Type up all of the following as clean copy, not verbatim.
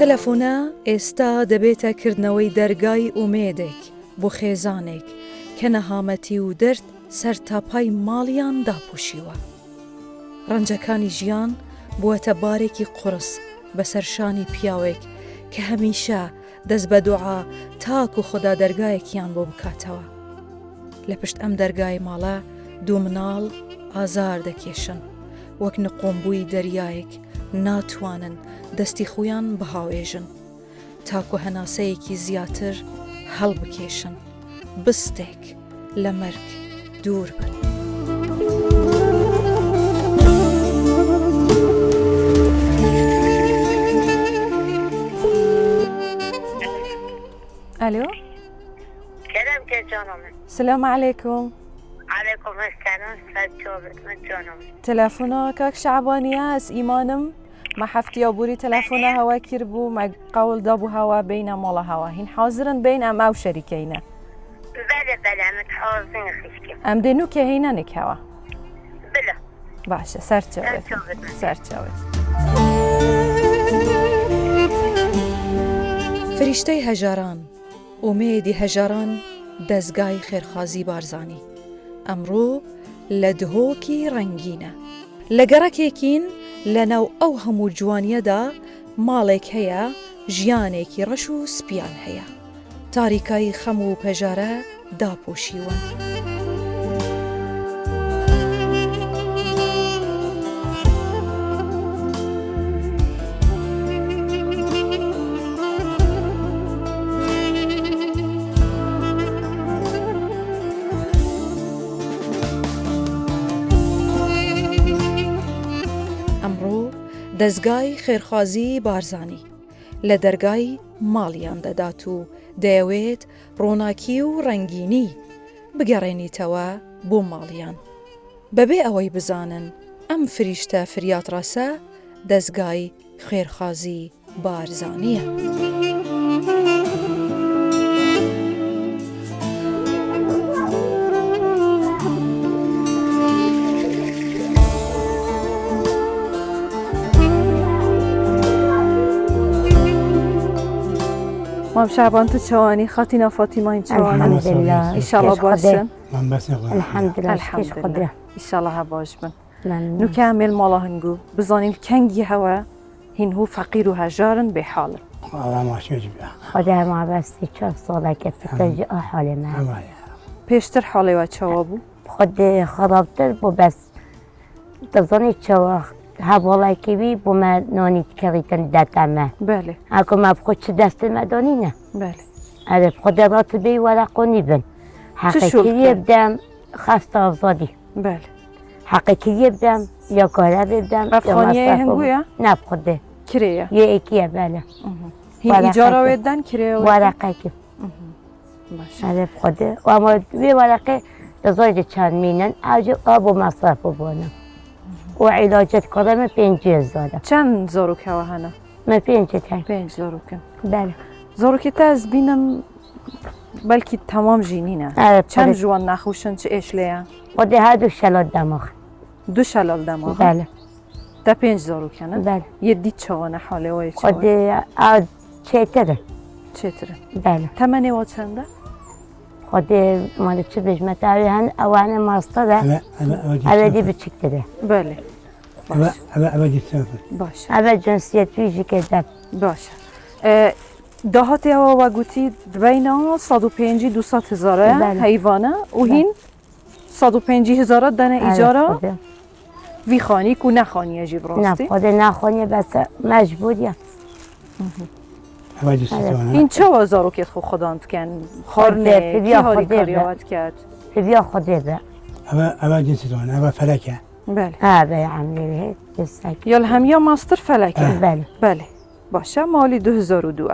تەلەفۆنە ئێستا دەبێتە کردنەوەی دەرگای ئومێدێک بۆ خێزانێک کە نەهامەتی و دەرد سەر تاپای ماڵیان داپۆشیوە. ڕەنجەکانی ژیان بووەتە بارێکی قورس بەسەر شانی پیاوێک کە هەمیشە دەست بە دوعا تاک و خوددا دەرگایەکیان بۆ بکاتەوە. لە پشت ئەم دەرگای ماڵە دوو مناڵ ئازار دەکێشن وەک نقۆمبووی دەریایەک ناتوانن دەستی خۆیان بەهاوێژن تاکو هەناسەیەکی زیاتر هەڵبکێشن بستێک لە مەرگ دوور بن. الو سلام جانم. السلام عليكم. عليكم السلام. سجوبت من جانم. تلفونا كاك شعبانية اس إيمانم ما حفتي أبوري تلفونا هوا كربو ما قول دابو هوا بين مالا هوا هين حاضرن بين أم أو شريكينا. بله متحاضرين خشكم. أم دينو كهينا نك هوا. بله. باشا سرچاوت. فریشتەی هەژاران ئومێدی هەژاران دەستگای خێرخوازی بارزانی ئەمڕۆ لە دهۆکی ڕەنگینە لە گەڕەکێکین لەناو ئەو هەموو جوانیەدا ماڵێک هەیە ژیانێکی ڕەش و سپیان هەیە تاریکای خەم و پەژارە داپۆشیوە. دەستگای خێرخوازی بارزانی لە دەرگای ماڵیان دەدات و دەیەوێت ڕۆناکی و ڕەنگینی بگەڕێنیتەوە بۆ ماڵیان بەبێ ئەوەی بزانن ئەم فریشتە فریاتڕاسە دەستگای خێرخوازی بارزانیە. مام شعبان تو چوانی خاتینا فاطمه این چوانی الحمدلله انشالله باشن الحمدلله الحمدلله انشالله ها باش بن نكمل مالا هنگو بزانیم کنگی هوا هین هو فقیر و هجارن به حال خدا ما بستی 4 ساله که فترج حال ما پیشتر حالی و چوابو خود خرابتر بو بس تزانی چوا حواله که بی بو ما نانی کریتن دتمه بله اگه ما بخود چه دست مدانی نه بله اره بخود رات بی ورقونی بن حقیقی بدم خسته آزادی بله حقیقی بدم یا کاره بدم افغانیه هنگویا؟ نه بخوده کریه یه ایکیه بله هین ایجارا ویدن کریه ورقه که باشه اره بخوده و اما بی ورقه دزاید چند مینن آب و مصرف بانم و علاجت کارم 5000 چند زاروک هوا هنه؟ من 5 تای 5 زاروکن بله زاروکی تا از بینم بلکی تمام جینینه چند جوان نخوشن چه ایش لیان؟ خود هر دو شلال دماغ 2 شلال دماغ؟ بله ده 5 زاروکنه؟ بله یه دید چوانه حاله وای چوانه؟ خود چطوره؟ چطوره؟ بله تمنی و چنده؟ خود مال چه بجمت هن اوان ماستره عبدی بچکتره بله باشه عبد جنسیت ویژی که دب باشه دهاتی هوا و گوتی بین 150 200 هزاره حیوانه و هین 150 هزاره دنه ایجاره وی خانی کو نخانی اجیب راستی؟ نه خود نخانی بس مجبوریه این چه وزارو که خوداند کن؟ خورنه کی هاری کاریات کرد؟ بیا خوده به اول جنسی دون اول فلکه بله به عملیه جسک یا همیا ماستر فلکه بله بله باشه مالی 2002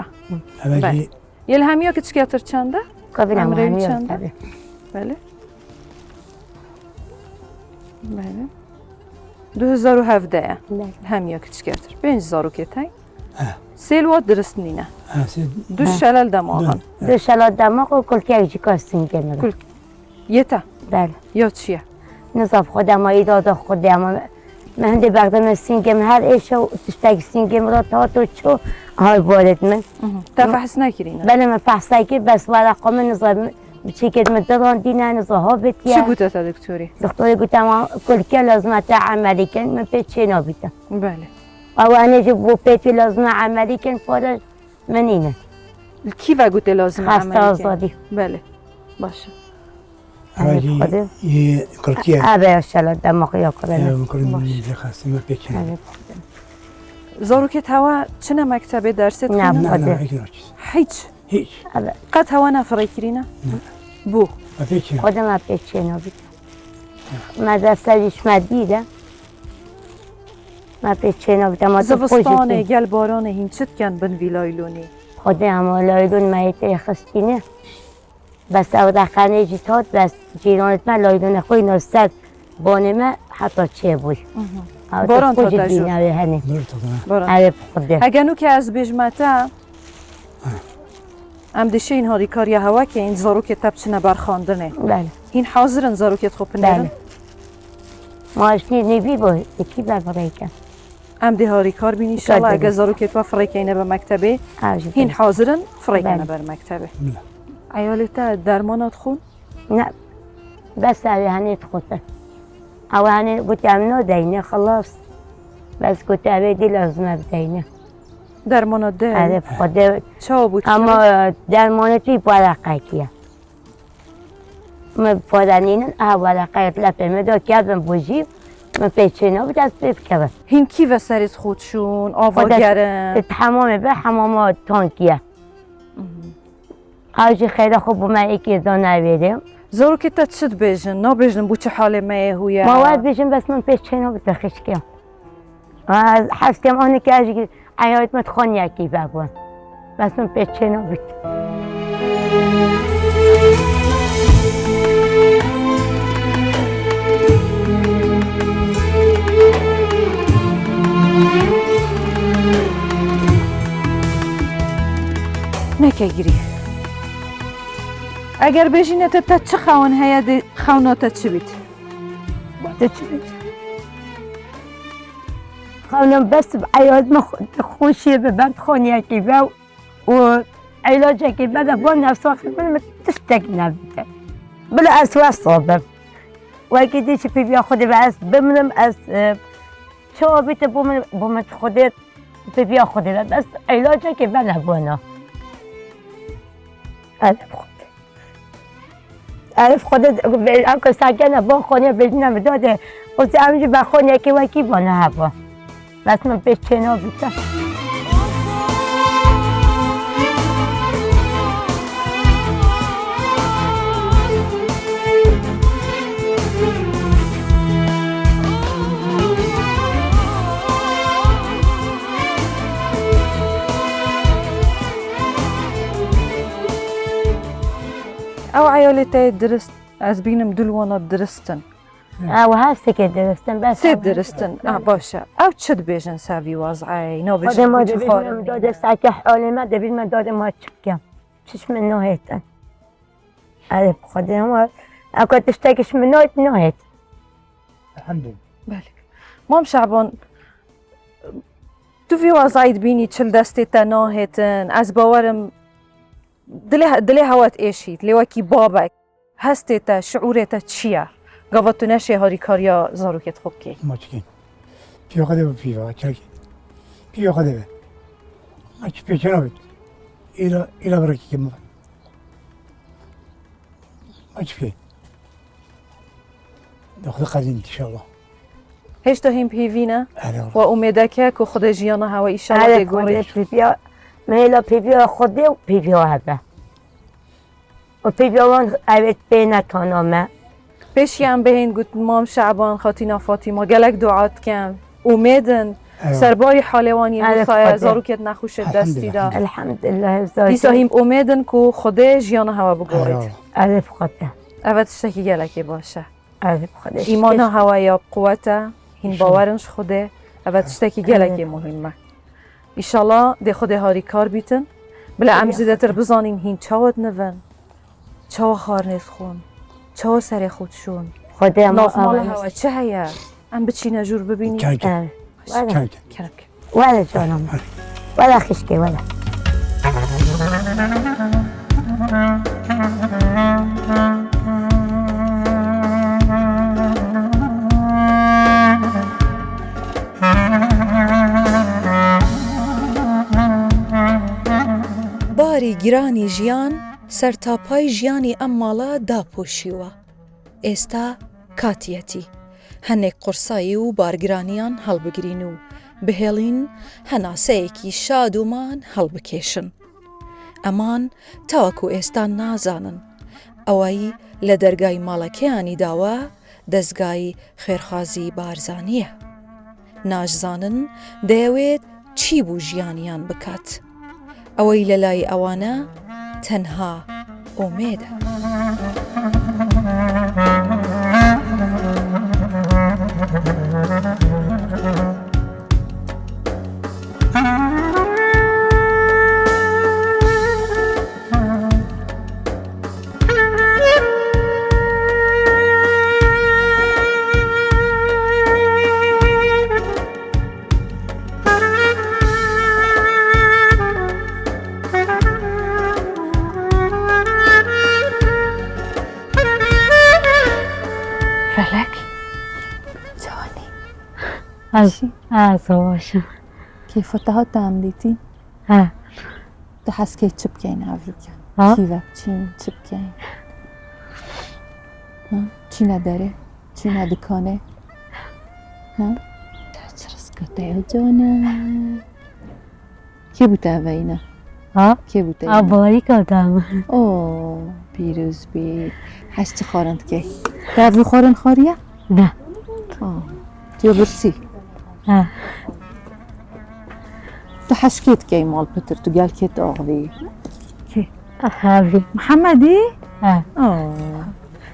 بله یا همیا که چکیاتر چنده؟ قبل همیا چنده؟ بله بله 2017 همیا که چکیاتر 5000 که تای سیلوات درست نینه دو شلال دماغن 2 شلال دماغ و کل که ایجی کاستین کنه یتا بله یا چیه؟ نصاب خودم ایداد خودم من هنده بردم سینگم هر ایشو تشتاق سینگم را تا تو چو های والد من تفحص نکرینه بله من فحصه که بس ورقام نظام بشكل مدران دينا نظهابت چی يا گوته تا دکتوری؟ دكتور قلت ما كل كل لازمة عملي كان ما بيت شي نابته بله او انا جبو بيت لازمة عملي كان فارغ منينه کی و گوته لازم خسته عملی آزادی بله باشه اولی کرکیه ابي اشلا دماغي يقرا میکنیم خسته ما بکنیم زارو که توا چنه مکتبه درست نه. خونه؟ نه خدا. نه هیچ ناچیز هیچ هیچ قد توا نفره کرینه؟ بو ما بکنیم خودم ما بيت شي نابته مدرسه ليش مديده ما بيت شي نابته ما زوستانه گل بارانه هین چت کن بن ویلایلونی خودم لایدون ميت خستينه بس او دخانه جيتات بس جيرانت ما لایدون خوی نستد بانمه حتی چه بود باران تا تجور. دینه هنه درست کنم باران عرب خوده اگنو که از بجمته ام دشه این هاری کاری هوا که این زارو که تب چنه برخاندنه بله این حاضرن زارو که خوب نرن بله ماش نیوی با یکی ببره کن ام ده هاری کار بینی شالا کار اگه زارو که تو فریکینه به مکتبه اوجی این حاضرن فریکینه بله. بر مکتبه بله. ایالتا درمانات خون نه بس اوی هنه تخوته او هنه گوتم نو دینه خلاص بس گوته اوی دی لازمه بدینه درمانات ده عرب خوده چا بود که اما درمانتی ورقه کیه من پادنینن ورقه لپه مدا کردم بوجیب من پیچه بود از بیف کردم هین کی و سرت خودشون آوا خودت- گرم حمام به حمام تانکیه اوجی خیلی خوب من یکی دان نویدم زارو که تا چت بیجن نا بیجن بو چه حال مایه هویا ما باید بشم بس من پیچه نبود دخش کم حس کم آنه که اجی عیایت مت خون یکی ببون بس من پیچه نبود نکه گیری اگر بیجینه تا چه خوان هیا دی خواناتا چه بید خانم بس عیاد ما خوشی به بند خونی که و علاج که بعد با نفس من تشتک نبوده بلا اسوا صابم و که دیش پی بیا خودی بس بمنم از چه بیت بومن خودت پی بیا خودی بس علاج که بعد نبونا عرف خودت اگه سگن با خونی بجنم داده و زمینی با خونی که وکی بانا هوا بس من پیش چنا بیتم او عیالتا درست از بینم دلوانات درستن او هستی که درستم بس سه درستن باشه او چه بیجن سوی وضعی نا خود بیجن ما بوچه دبیرم خارم داده سکه حال ما دبیر داده ما چکم چشم ناهیتن عرب خود ما اگه تشتکش من ناهیت الحمدلله بله مام شعبان تو في وضعیت بینی چل دستی تا ناهتن از باورم دلی هوات ایشید لیواکی بابک هستی تا شعورت چیه گواتو نشه هاری کاریا زاروکت خوب کی ما چکین پیو خده به پیو چرکی پیو خده به ما چی پیچه نبود ایلا برکی که ما چی پی دخل قدیم انشاءالله هیچ تا هم پیوینه آره و امیده که خود جیانا هوا ایشالا عرب خود بگوری پیپیا میلا پیپیا خوده و پیپیا هبه و پیپیاوان اوید بین تانامه پیشی هم بهین گوت مام شعبان خاتینا فاطمه گلک دعات کن امیدن سرباری حالوانی عرب موسای خدا. زاروکت نخوشت دستی دا الحمدلله دیسا زاید هم امیدن که خود جیانا هوا بگوید آره عرب خدا اول تشتکی گلکی باشه عرب خدا ایمان هوا یا قوته هین باورنش خوده اول تشتکی گلکی مهمه ایشالا ده خود هاری کار بیتن بلا ام زیده تر بزانین هین چاوت نون چاو خار نیست خون چاو سر خودشون خدا ما نافمال هوا چه هیا ام بچینه جور ببینی چرکی ولی چرکی کنک ولی جانم ولا خشكي ولا. باری گرانی ژیان سەرتاپای ژیانی ئەم ماڵە داپۆشیوە. ئێستا کاتیەتی هەنێک قورسایی و بارگرانیان هەڵبگرین و بهێڵین هەناسەیەکی شاد ومان هەڵبکێشن. ئەمان تاوەکو ئێستا نازانن ئەوەی لە دەرگای ماڵەکەیانی داوە دەستگای خێرخوازی بارزانیە. ناشزانن دەیەوێت چی بوو ژیانیان بکات. ئەوەی لە لای ئەوانە تەنها ئومێدە. فلک جوانی زۆشم کەیفەتەها تامدیتی ها دە حەسکەی چ بکەین هاوروکە ها؟ کیڤە بچین چ بکەین چینە دەرێ چینە دکانێ چ ڕستکەتەیە جوانە کێ بوو تاڤەینە ها کێ بوو تاڤەینە ئاباری کەوتامە ئۆ پیرۆز بێ حەش چ خۆرن دکەی تاڤی خۆرن خۆریە نە تێ برسی ها تو حەشکێت کەی ماڵ پتر تو گەلکێت ئاغڵی هاوی محەممەدی ها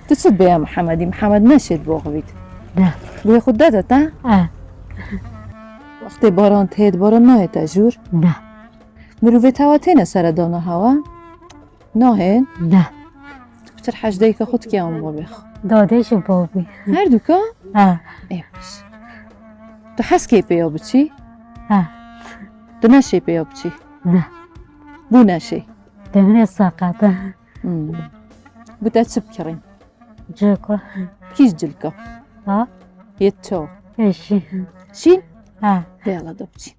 تو چت بەیە محەممەدی محەممەد نەشێت بۆغڵیت نە بێ خود دەدەت تا ها وەختێ باران تێت باران نایێتە ژوور نە مرۆڤێتەوە تێنە سەرەدانەهاوە ناهێن نە پتر حەشدەیکە خودکیان بۆ بێخ دادێشم بۆبی هەردووکە ها ئێش تو حەسکێ پێیا بچی ها تو نەشێ پێیا بچی نە بوو نەشێ دەمێت ساقاتە بتە چ بکڕین جێکۆ کیش جلکە ها هێت چۆ ئێشی چین ها بێڵە دەبچی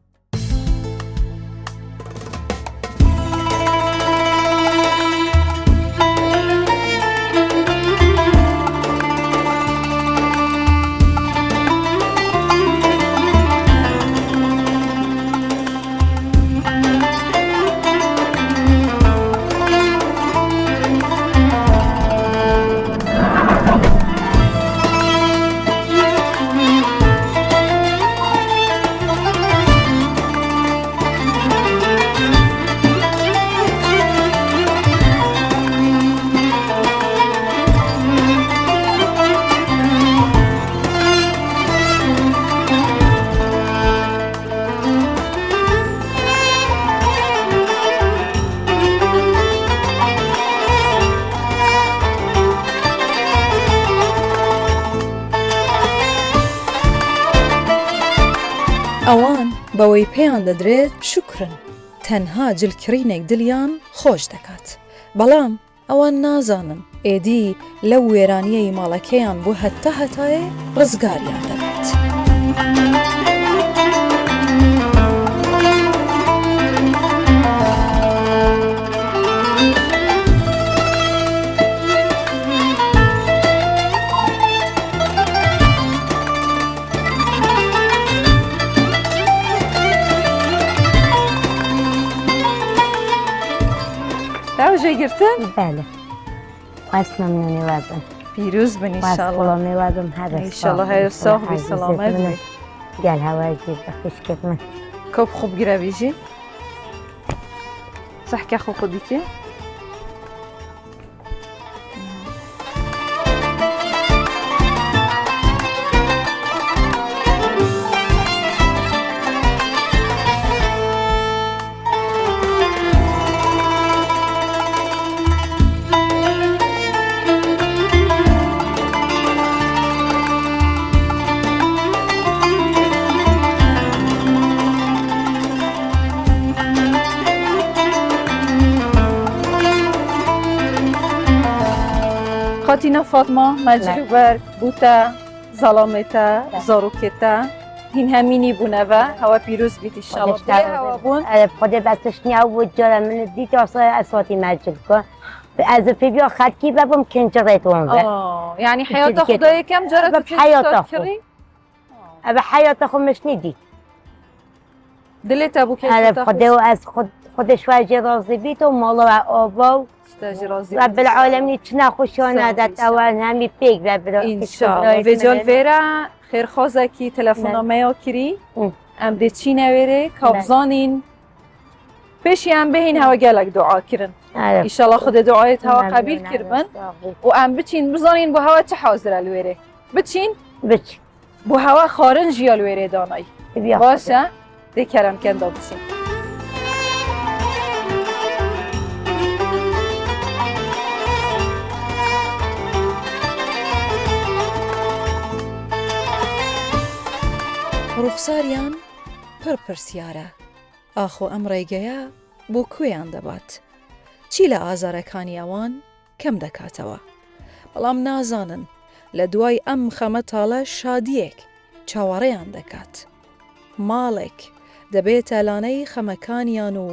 ئەوان بەوەی پێیان دەدرێت شکرن تەنها جلکرینێک دلیان خۆش دەکات. بەڵام ئەوان نازانن ئێدی لەو وێرانیەی ماڵەکەیان بۆ هەتا هەتایە ڕزگاریان دەبێت. راوژێ گرتن بەلێ ئەسمە منێوازم پیرۆز بن ئینشاڵڵا میوازم هەر ئینشاڵڵا هەیە ساغبی سەلامەت بی گەل هەوایگیر بە خوشکت من کۆپ خوب گرەویژی سەحکە خۆ خودیکێ خاتینا فاطمه مجروبر بوتا ظلامتا زاروکتا هین همینی بونه و هوا پیروز بیت انشالله بله هوا بون خدا بستش نیا و جارم من دید اصلا اسواتی مجد کن از فیبیا خدکی ببم کنجرت اون یعنی حیات خدای کم جرت حیات ابا حیات خو مش ندید دلت ابو که خدا از خودش واجه راضی بیت و مالا و آبا و رب العالمین چنا خوشانه داد اول همی پیک رب انشالله و جال ویرا خیر خوازه کی تلفنامه ها کری ام ده چی نویره کابزانین پیشی هم بهین هوا گلک دعا کرن انشالله خود دعایت هوا قبیل کربن و ام بچین بزانین بو هوا چه حاضر الویره بچین بو هوا خارنجی الویره دانای باشه ده کرم کنده بچین ڕوخساریان پڕ پرسیارە ئاخۆ ئەم ڕێگەیە بۆ کوێیان دەبات چی لە ئازارەکانی ئەوان کەم دەکاتەوە بەڵام نازانن لە دوای ئەم خەمە تاڵە شادیەک چاوەڕێیان دەکات ماڵێک دەبێتە لانەی خەمەکانیان و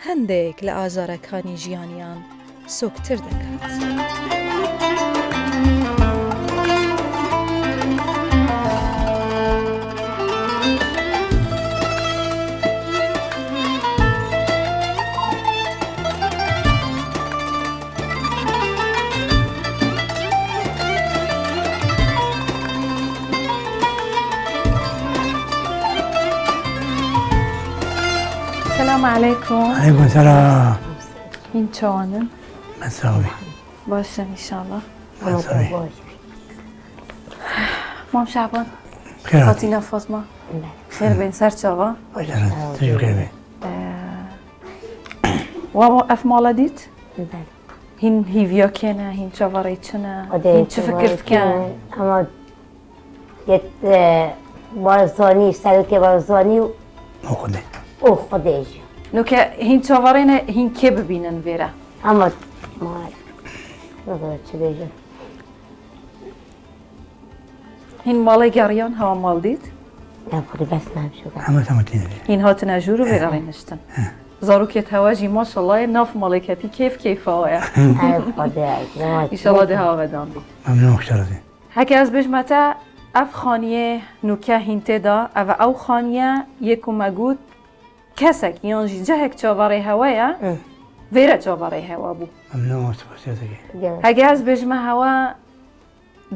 هەندێک لە ئازارەکانی ژیانیان سۆکتر دەکات. السلام عليكم. عليكم السلام. این چوانن؟ مساوي. باشه ان شاء الله. مساوي. مام شعبان. خير. فاطمه فاطمه. خير بين سر چاوا. باشه تجو خير. و اف مالدیت؟ هین هیویا کنه هین چاواری چنه هین چه فکرت کنه؟ اما یه بارزانی سلوک بارزانی و خوده. او خودش نو که هین چاوارین هین که ببینن ویره اما ما نگاه چه بیشن هین مال گریان هوا مال دید؟ نه خودی بس نمشو همه تمتینه هین هات نجورو ویره نشتن زاروکت هواجی ماشالله ناف مالکتی کیف آیا ای خدا ایشالله ده ها بدان بید ممنون خشارتی هکی از بجمتا اف خانیه نوکه هینته دا او خانیه یکو مگود کسک یانجی جهک چاواره هوایه ویره چاواره هوا بو ممنون سپاسیاتی هگه از بجمه هوا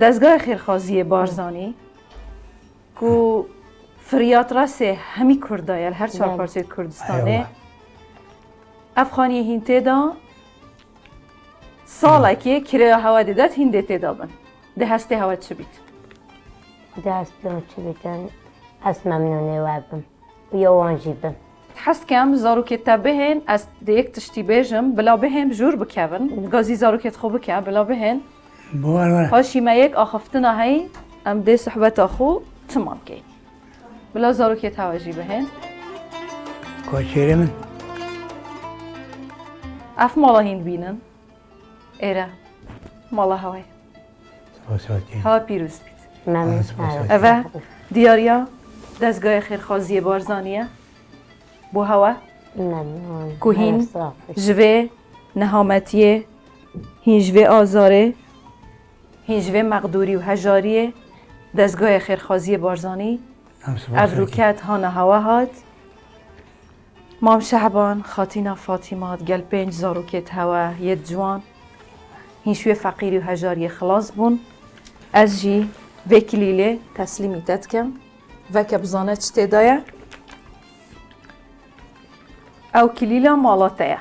دستگاه خیرخوازی بارزانی کو فریات راسه همی کردایل هر چهار پارچه کردستانه افغانی هینته دا ساله که کره هوا دیدت هنده تیدا بن ده هسته هوا چه بید؟ ده هسته هوا چه بیدن از ممنونه وابم و یا وانجی بم حست کم زاروکت بهن از دیک تشتی بیجم بلا بهم جور بکون گازی زاروکت خوب بکن بلا بهن هاشی ما یک آخفتنا هی ام ده صحبت آخو تمام که بلا زاروکت هواجی بهن کوچیره من اف مالا هند بینن ایره مالا هوای سپاسیاتی هوا پیروز بید ممنون اوه دیاریا دستگاه خیرخوازی بارزانیه بو هوا ممنون کوهین جوه نهامتیه هین جوه آزاره هین جوه مقدوری و هجاریه دستگاه خیرخوازی بارزانی ابروکت هانه هوا هاد مام شعبان خاتینا فاطمات گل 5 زاروکت هوا یه جوان هین شوی فقیری و هجاری خلاص بون از جی وکلیله تسلیمی تدکم و کبزانه چته دایه او کلیله مالاتایه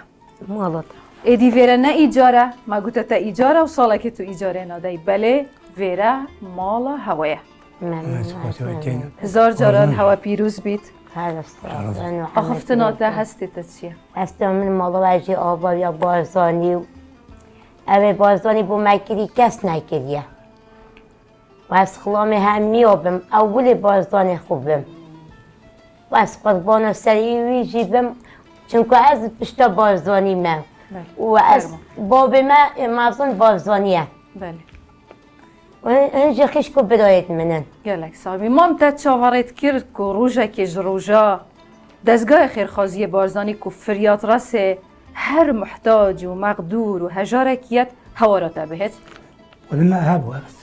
مالات ایدی ویره نه ایجاره ما گوته تا ایجاره و ساله که تو ایجاره نادایی بله ویره مال هوایه ممنون سپاسیاتی هزار جاران هوا پیروز بید آخفتنات ده هستی تا چیه؟ هسته من مالا وجه آبا یا بارزانی و اوه بارزانی بو مکری کس نکریه و از خلام هم میابم اول بارزانی خوبم و از قربان سریعی جیبم چونکه از پشتا بارزانی من و از باب من مازون بارزانیه بله هنجي خشكو بداية منن گلک سامی مام تا چاورت کرد که روژه کش روژا دزگاه خیرخوازی بارزانی که فریاد راسه هر محتاج و مقدور و هجارکیت هوارات بهت ولما هابوا بس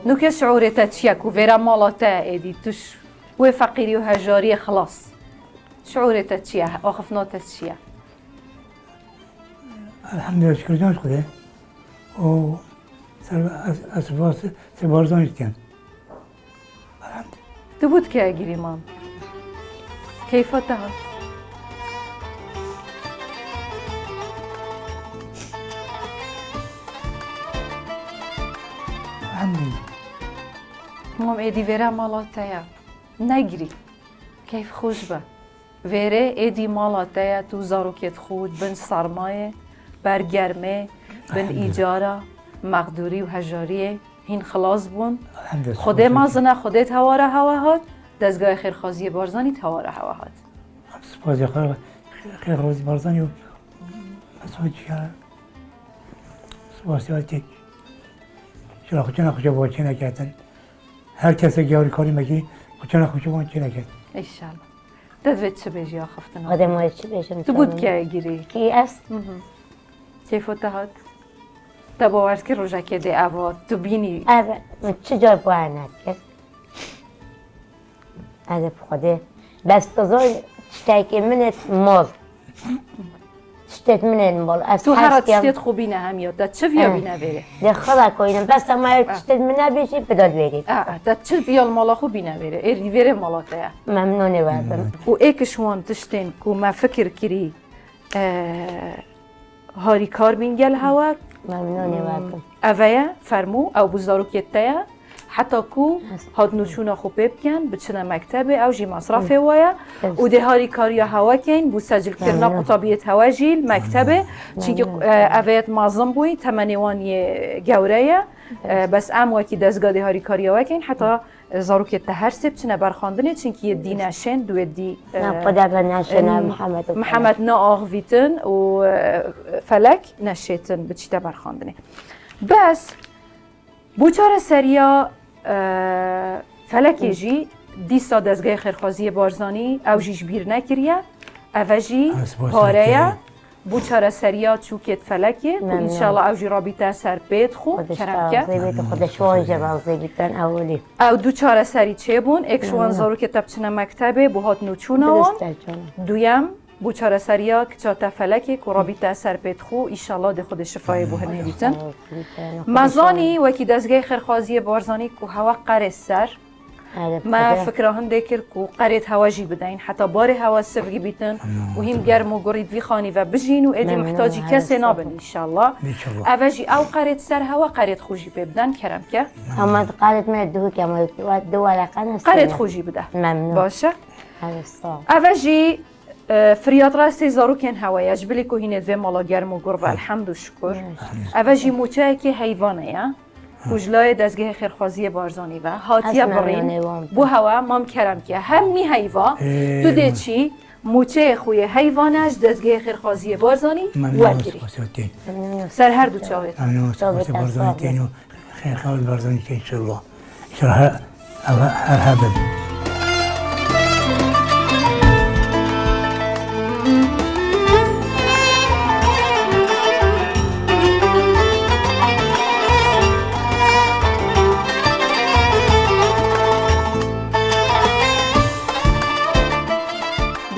نو که شعورت چیه که ویرا مالاتا ایدی توش و فقیری و هجاری خلاص شعورت چیه آخفناتت چیه الحمد لله شكر جانش خده و اسباس سبارزانش کن الحمد تو بود که اگیری مام کیفات ها الحمد لله مام ایدی ویرا مالاتایا نگیری کیف خوش به ویره ایدی مالاتایا تو زاروکت خود بن سرمایه برگرمه بن ایجارا مقدوری و هجاریه هین خلاص بون الحمد لله خوده مازنه خوده تواره هوا هات دزگاه خیرخوازی بارزانی تواره هوا هات سپاس خیر روزی بارزانی و مسئول چیکار سپاس یادتک چرا خودشون خوشا با چه نکردن هر کسی گیاری کاری مگی خودشون خوشا با چه نکرد ایشالله دزوید چه بیجی آخفتنا آدم های چی بشم تو بود که گیری کی است؟ کیفات هات تا باورس که روژه که ده اواد تو بینی اوه چه جای باید کرد؟ از بخوده بس تزار چتاکی منت مال چتت منت مال از تو هر هستیم چیت خوبی نه هم یاد چه ویا بینه بره ده خدا کوینم بس ما چتت منت بیشی بداد برید تا چه ویا مالا خوبی نه بره ای وره مالا تیا ممنونه بردم و ایکش وان تشتین کو ما فکر کری هاری کار بینگل هوا ممنونه بردم اویا فرمو او بزرگیت تیا حتی کو هاد نوشونا خوب بکن بچنه مکتب او جی مصرف ویا و ده هاری کاری هوا کن بو سجل کردن قطابیت هوا جیل مکتب چونکه اویت معظم بوی تمنیوانی گوره بس ام وکی دزگاه ده هاری کاری هوا کن حتی زاروکت هر سب چنه برخاندنه چونکه دی نشن دو دی قدر نشنه محمد نا آغویتن و فلک نشیتن بچیتا برخاندنه بس بوچار سریا فلکی جی دیستا دزگاه خیرخوازی بارزانی او جیش بیر نکریه او جی پاره بوچار سریا چوکت فلکی و انشالله او جی رابطه سر بیت خو کرم که خودش واجه رازه بیتن اولی او دو چار سری چه بون اکشوان زارو که تبچنه مکتبه بوهات نوچونه وان دویم بوچار سریا که چاته فلکی که رابطه سر بیت خو انشالله ده خود شفای بوه نیدیتن مزانی وکی دزگاه خیرخوازی بارزانی که هوا قره سر ما فکر هنده کرد که قریت هوا جی بدین حتی بار هوا سفگی بیتن و هم گرم و گرید وی خانی و بجین و ایدی محتاجی کسی نابن انشالله اوجی او قریت سر هوا قریت خوشی ببدن کرم که اما قریت من دو که ما دو ورقه نست قریت خوشی بده ممنون باشه اوجی فریاد راستی زاروکن هوایش بلی که هینه دوی مالا گرم و گرب الحمد و شکر اوجی موچه که حیوانه یا کجلای دزگاه خیرخوازی بارزانی و هاتیه برین بو هوا مام کرم که همی حیوان تو ده چی موچه خوی حیوانش دزگاه خیرخوازی بارزانی ورگیری سر هر دو چاوید ممنون سپاس بارزانی تینو خیرخواه بارزانی که انشالله انشالله هر حبل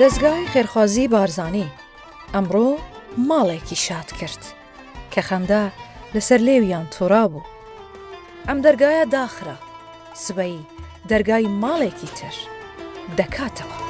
دەستگای خێرخوازی بارزانی ئەمڕۆ ماڵێکی شاد کرد کە خەندە لەسەر لێویان تووڕا بوو. ئەم دەرگایە داخرا سبەی دەرگای ماڵێکی تر دەکاتەوە.